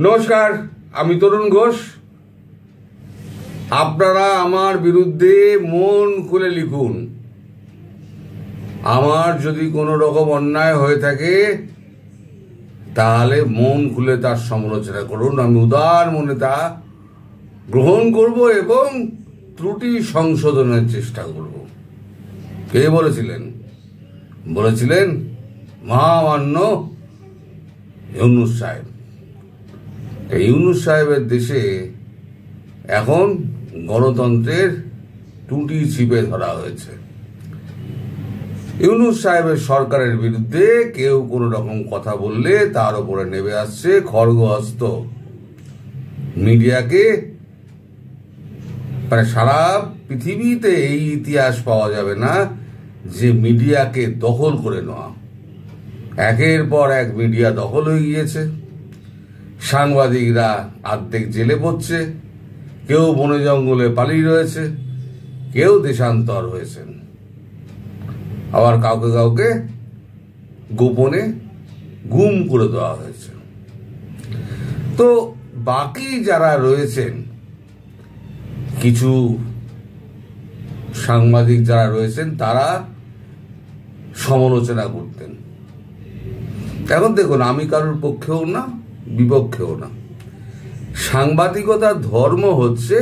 নমস্কার, আমি তরুণ ঘোষ। আপনারা আমার বিরুদ্ধে মন খুলে লিখুন। আমার যদি কোনো রকম অন্যায় হয়ে থাকে তাহলে মন খুলে তার সমালোচনা করুন। আমি উদার মনে তা গ্রহণ করব এবং ত্রুটি সংশোধনের চেষ্টা করব। কে বলেছিলেন? বলেছিলেন মহামান্য ইউনূস সাহেব। ইউনূস সাহেবের দেশে এখন গণতন্ত্রের ত্রুটি চিপে ধরা হয়েছে। ইউনূস সাহেবের সরকারের বিরুদ্ধে কেউ কোনো রকম কথা বললে তার উপরে নেমে আসছে খড়গহস্ত। মিডিয়াকে মানে সারা পৃথিবীতে এই ইতিহাস পাওয়া যাবে না যে মিডিয়াকে দখল করে নেওয়া। একের পর এক মিডিয়া দখল হয়ে গিয়েছে। সাংবাদিকরা অর্ধেক জেলে পড়ছে, কেউ বনে জঙ্গলে পালিয়ে রয়েছে, কেউ দেশান্তর হয়েছেন, আবার কাউকে কাউকে গোপনে গুম করে দেওয়া হয়েছে। তো বাকি যারা রয়েছেন, কিছু সাংবাদিক যারা রয়েছেন তারা সমালোচনা করতেন। এখন দেখুন, আমি কারোর পক্ষেও না বিপক্ষেও না। সাংবাদিকতার ধর্ম হচ্ছে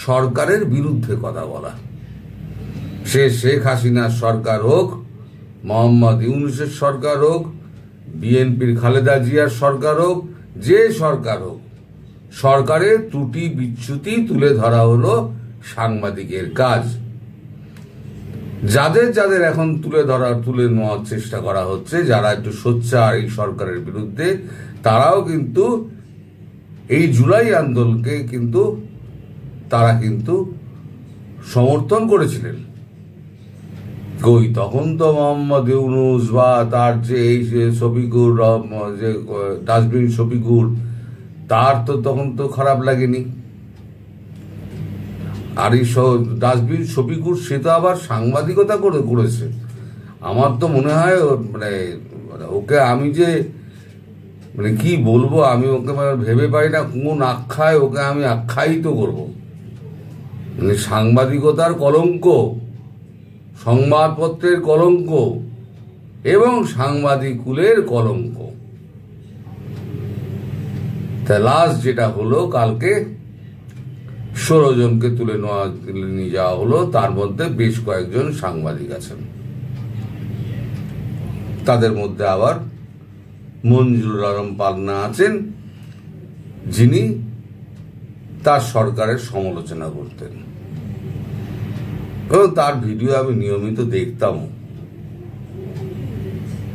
সরকারের বিরুদ্ধে কথা বলা। সে শেখ হাসিনার সরকার হোক, মোহাম্মদ ইউনূসের সরকার হোক, বিএনপির খালেদা জিয়ার সরকার হোক, যে সরকার হোক, সরকারের ত্রুটি বিচ্যুতি তুলে ধরা হলো সাংবাদিকের কাজ। যাদের যাদের এখন তুলে নেওয়ার চেষ্টা করা হচ্ছে, যারা একটু সোচ্চার এই সরকারের বিরুদ্ধে, তারাও কিন্তু এই জুলাই আন্দোলনকে তারা সমর্থন করেছিলেন। তখন তো মোহাম্মদ ইউনূস বা তার যে এই শফিকুর, যে ডাস্টবিন শফিকুর, তার তো তখন তো খারাপ লাগেনি। আর এই ডাস্টবিন শফিকুর সে তো আবার সাংবাদিকতা করেছে। আমার তো মনে হয় মানে ওকে আমি যে কি বলবো, আমি ওকে ভেবে পাই না কোন আখ্যায় ওকে আমি আখ্যায়িত করব। সাংবাদিকতার কলঙ্ক, সংবাদপত্রের কলঙ্ক এবং সাংবাদিক কুলের কলঙ্ক। তা লাস্ট যেটা হলো, কালকে 16 জনকে তুলে নিয়ে যাওয়া হলো। তার মধ্যে বেশ কয়েকজন সাংবাদিক আছেন। তাদের মধ্যে আবার মঞ্জুরুল আলম পান্না আছেন, যিনি তার সরকারের সমালোচনা করতেন এবং তার ভিডিও আমি নিয়মিত দেখতাম।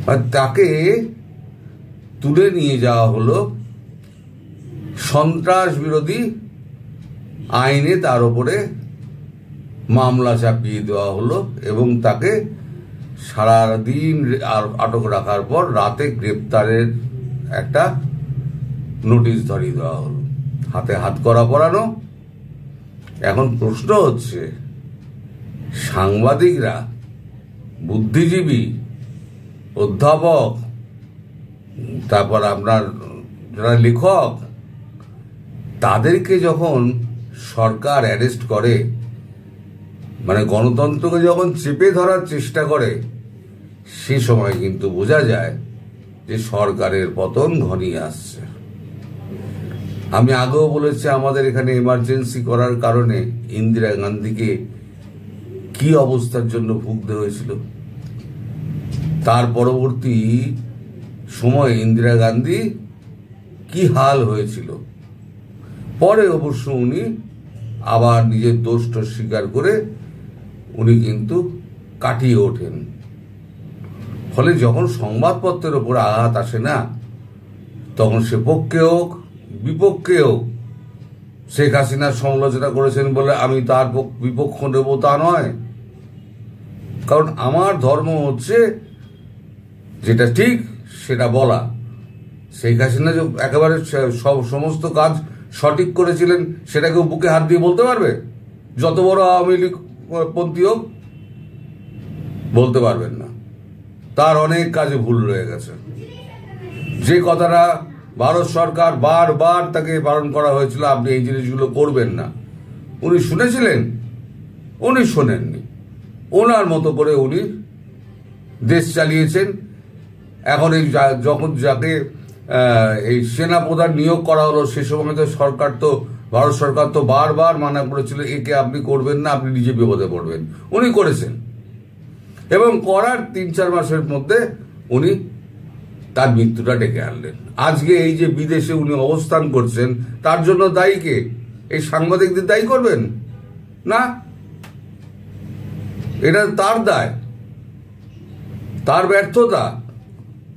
আর তাকে তুলে নিয়ে যাওয়া হলো সন্ত্রাস বিরোধী আইনে, তার উপরে মামলা চাপিয়ে দেওয়া হলো এবং তাকে সারাদিন আটক রাখার পর রাতে গ্রেপ্তারের একটা নোটিশ ধরিয়ে দেওয়া হলো, হাতে হাত করা পরানো। এখন প্রশ্ন হচ্ছে, সাংবাদিকরা, বুদ্ধিজীবী, অধ্যাপক, তারপর আপনার যারা লেখক, তাদেরকে যখন সরকার অ্যারেস্ট করে, মানে গণতন্ত্রকে যখন চেপে ধরার চেষ্টা করে, সে সময় কিন্তু বোঝা যায় যে সরকারের পতন ঘনিয়ে আসছে। আমি আগেও বলেছি, আমাদের এখানে এমার্জেন্সি করার কারণে ইন্দিরা গান্ধীকে কি অবস্থার জন্য ভুগতে হয়েছিল। তার পরবর্তী সময় ইন্দিরা গান্ধী কি হাল হয়েছিল। পরে অবশ্য উনি আবার নিজের দোষটা স্বীকার করে উনি কিন্তু কাটিয়ে ওঠেন। ফলে যখন সংবাদপত্রের ওপর আঘাত আসে না, তখন সে পক্ষে হোক বিপক্ষে হোক, শেখ হাসিনার সমালোচনা করেছেন বলে আমি তার বিপক্ষ নেব তা নয়। কারণ আমার ধর্ম হচ্ছে যেটা ঠিক সেটা বলা। শেখ হাসিনা যে একেবারে সমস্ত কাজ সঠিক করেছিলেন সেটাকে বুকে হাত দিয়ে বলতে পারবে? যত বড় আওয়ামী লীগ পন্থী হোক, বলতে পারবেন না। তার অনেক কাজে ভুল রয়ে গেছে। যে কথাটা ভারত সরকার বারবার তাকে বারণ করা হয়েছিল আপনি এই জিনিসগুলো করবেন না। উনি শুনেছিলেন? উনি শোনেননি। ওনার মতো করে উনি দেশ চালিয়েছেন। এখন এই যখন যাকে এই সেনাপ্রধান নিয়োগ করা হলো সে সময় তো ভারত সরকার তো বারবার মানা করেছিল একে আপনি করবেন না, আপনি নিজে বিপদে পড়বেন। উনি করেছেন এবং করার 3-4 মাসের মধ্যে উনি তার মৃত্যুটা ডেকে আনলেন। আজকে এই যে বিদেশে উনি অবস্থান করছেন তার জন্য দায়ী কে? এই সাংবাদিকদের দায়ী করবেন না? এটা তার দায়, তার ব্যর্থতা,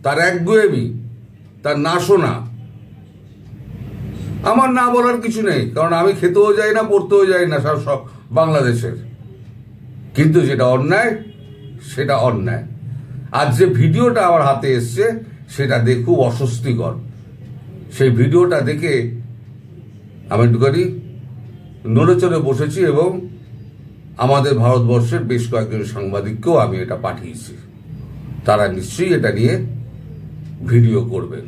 তার একগুঁয়েমি, তার না শোনা। আমার না বলার কিছু নেই, কারণ আমি খেতেও যাই না, পড়তেও যাই না সব বাংলাদেশের। কিন্তু যেটা অন্যায় সেটা অন্যায়। আর যে ভিডিওটা আমার হাতে এসছে সেটা দেখে খুব অস্বস্তিকর। সেই ভিডিওটা দেখে আমি একটুখানি নড়ে চড়ে বসেছি এবং আমাদের ভারতবর্ষের বেশ কয়েকজন সাংবাদিককেও আমি এটা পাঠিয়েছি। তারা নিশ্চয়ই এটা নিয়ে ভিডিও করবেন।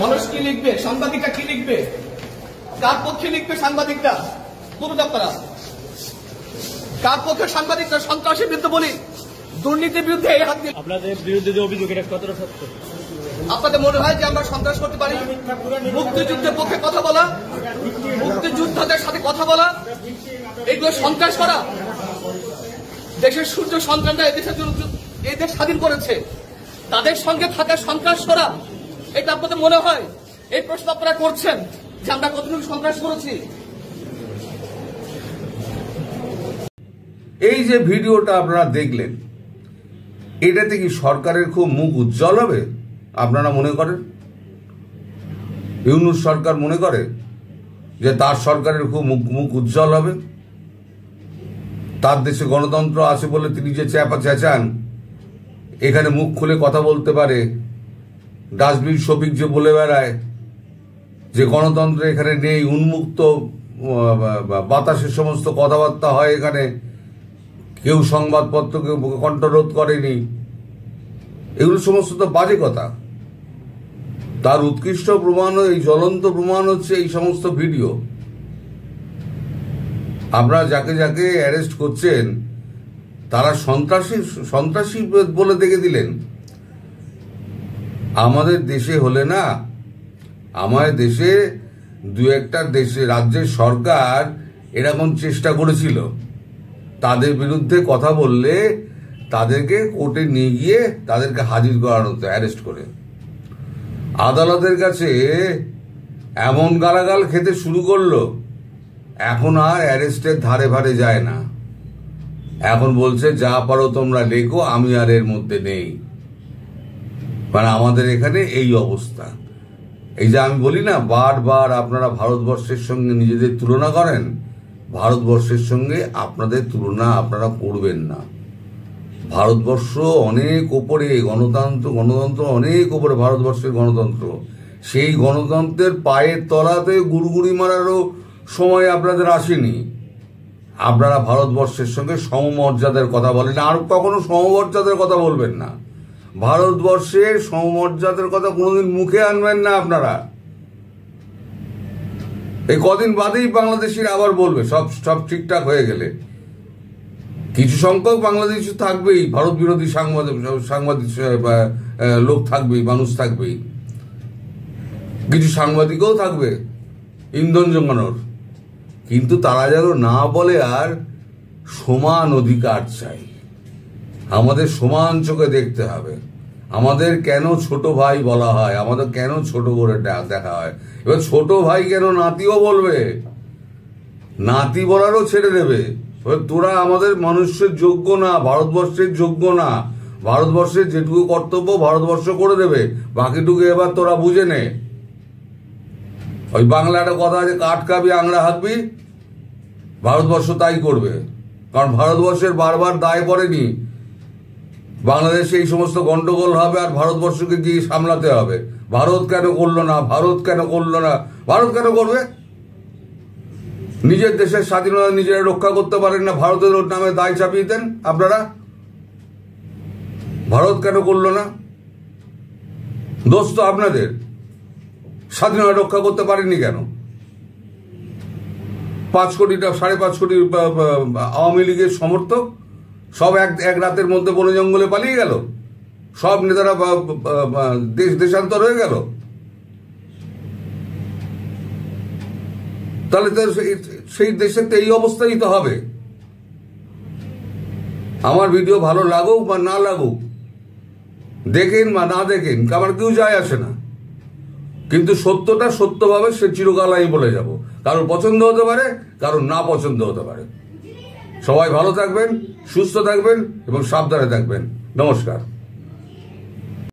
মানুষ কি লিখবে? সাংবাদিকরা কি লিখবে? কার পক্ষে লিখবে সাংবাদিকরা? পুরো আপনারা কার পক্ষে সাংবাদিকরা? সন্ত্রাসের বিরুদ্ধে বলি, দুর্নীতির বিরুদ্ধে এই হাত দিয়ে। আপনাদের বিরুদ্ধে যে অভিযোগ, এটা কতটা সত্য? আপনাদের মনে হয় যে আমরা সন্ত্রাস করতে পারি? মুক্তিযুদ্ধের পক্ষে কথা বলা, মুক্তিযোদ্ধাদের সাথে কথা বলা, এগুলো সন্ত্রাস করা? দেশের সূর্য সন্তানরা এদেশের জন্য এই দেশ স্বাধীন করেছে, তাদের সঙ্গে থাকা সন্ত্রাস করা, এটা আপনাদের মনে হয়? এই প্রশ্ন আপনারা করছেন যে আমরা কতটুকু সন্ত্রাস করেছি? এই যে ভিডিওটা আপনারা দেখলেন, এটাতে কি সরকারের খুব মুখ উজ্জ্বল হবে আপনারা মনে করেন? ইউনূস সরকার মনে করে যে তার সরকারের খুব মুখ উজ্জ্বল হবে? তার দেশে গণতন্ত্র আছে বলে তিনি যে চেঁচান, এখানে মুখ খুলে কথা বলতে পারে, ডাস্টবিন শফিক যে বলে বেড়ায় যে গণতন্ত্র এখানে নেই, উন্মুক্ত বাতাসের সমস্ত কথাবার্তা হয় এখানে, কেউ সংবাদপত্রকে কণ্ঠরোধ করেনি, এগুলো সমস্ত তো বাজে কথা। তার উৎকৃষ্ট প্রমাণ, এই জ্বলন্ত প্রমাণ হচ্ছে এই সমস্ত ভিডিও। আপনারা যাকে যাকে অ্যারেস্ট করছেন তারা সন্ত্রাসী বলে দেখে দিলেন। আমাদের দেশে হলে না, আমাদের দেশে দু একটা রাজ্যের সরকার এরকম চেষ্টা করেছিল, তাদের বিরুদ্ধে কথা বললে তাদেরকে কোর্টে নিয়ে গিয়ে তাদেরকে হাজির করানো হতো অ্যারেস্ট করে। আদালতের কাছে এমন গালাগাল খেতে শুরু করলো, এখন আর অ্যারেস্টের ধারে ভারে যায় না। এখন বলছে যা পারো তোমরা লেখো, আমি আর এর মধ্যে নেই। মানে আমাদের এখানে এই অবস্থা। এই যে আমি বলি না, বারবার আপনারা ভারতবর্ষের সঙ্গে নিজেদের তুলনা করেন, ভারতবর্ষের সঙ্গে আপনাদের তুলনা আপনারা করবেন না। ভারতবর্ষ অনেক ওপরে, গণতন্ত্র অনেক ওপরে ভারতবর্ষের গণতন্ত্র। সেই গণতন্ত্রের পায়ের তলাতে গুড়গুড়ি মারারও সময় আপনাদের আসেনি। আপনারা ভারতবর্ষের সঙ্গে সমমর্যাদার কথা বলেন, আর কখনো সমমর্যাদার কথা বলবেন না। ভারতবর্ষের সমমর্যাদার কথা কোনোদিন মুখে আনবেন না আপনারা। এই কদিন বাদেই বাংলাদেশিরা আবার বলবে সব ঠিকঠাক হয়ে গেলে। কিছু সংখ্যক বাংলাদেশি থাকবেই, ভারত বিরোধী সাংবাদিক লোক থাকবেই, মানুষ থাকবেই, কিছু সাংবাদিকও থাকবে ইন্ধন জমানোর। কিন্তু তারা যেন না বলে আর সমান অধিকার চাই, আমাদের সমান চোখে দেখতে হবে। আমাদের কেন ছোট ভাই বলা হয়, আমাদের কেন ছোট করে দেখা হয়। এবার ছোট ভাই কেন নাতিও বলবে, নাতি বলারও ছেড়ে দেবে। তোরা আমাদের মানুষের যোগ্য না, ভারতবর্ষের যোগ্য না। ভারতবর্ষের যেটুকু কর্তব্য ভারতবর্ষ করে দেবে, বাকিটুকু এবার তোরা বুঝে নে। ওই বাংলা একটা কথা আছে, কাঠ খাবি আংড়া হাঁকবি, ভারতবর্ষ তাই করবে। কারণ ভারতবর্ষের বারবার দায় পড়েনি বাংলাদেশে এই সমস্ত গন্ডগোল হবে আর ভারতবর্ষকে গিয়ে সামলাতে হবে। ভারত কেন করলো না, ভারত কেন করলো না, ভারত কেন করবে? নিজের দেশের স্বাধীনতা নিজেরা রক্ষা করতে পারেন না, ভারতের নামে দায় চাপিয়ে দেন আপনারা। ভারত কেন করলো না? দোষ তো আপনাদের। স্বাধীনতা রক্ষা করতে পারেননি কেন? 5 কোটিটা 5.5 কোটি আওয়ামী লীগের সমর্থক সব এক রাতের মধ্যে বন জঙ্গলে পালিয়ে গেল, সব নেতারা দেশান্তর হয়ে গেল। তাহলে তো সেই দেশের তো এই অবস্থাই তো হবে। আমার ভিডিও ভালো লাগুক বা না লাগুক, দেখেন বা না দেখেন, আমার কেউ যায় আসে না, কিন্তু সত্যটা সত্যভাবে সে চিরকাল আমি বলে যাব। কারোর পছন্দ হতে পারে, কারোর না পছন্দ হতে পারে। সবাই ভালো থাকবেন, সুস্থ থাকবেন এবং সাবধানে থাকবেন। নমস্কার।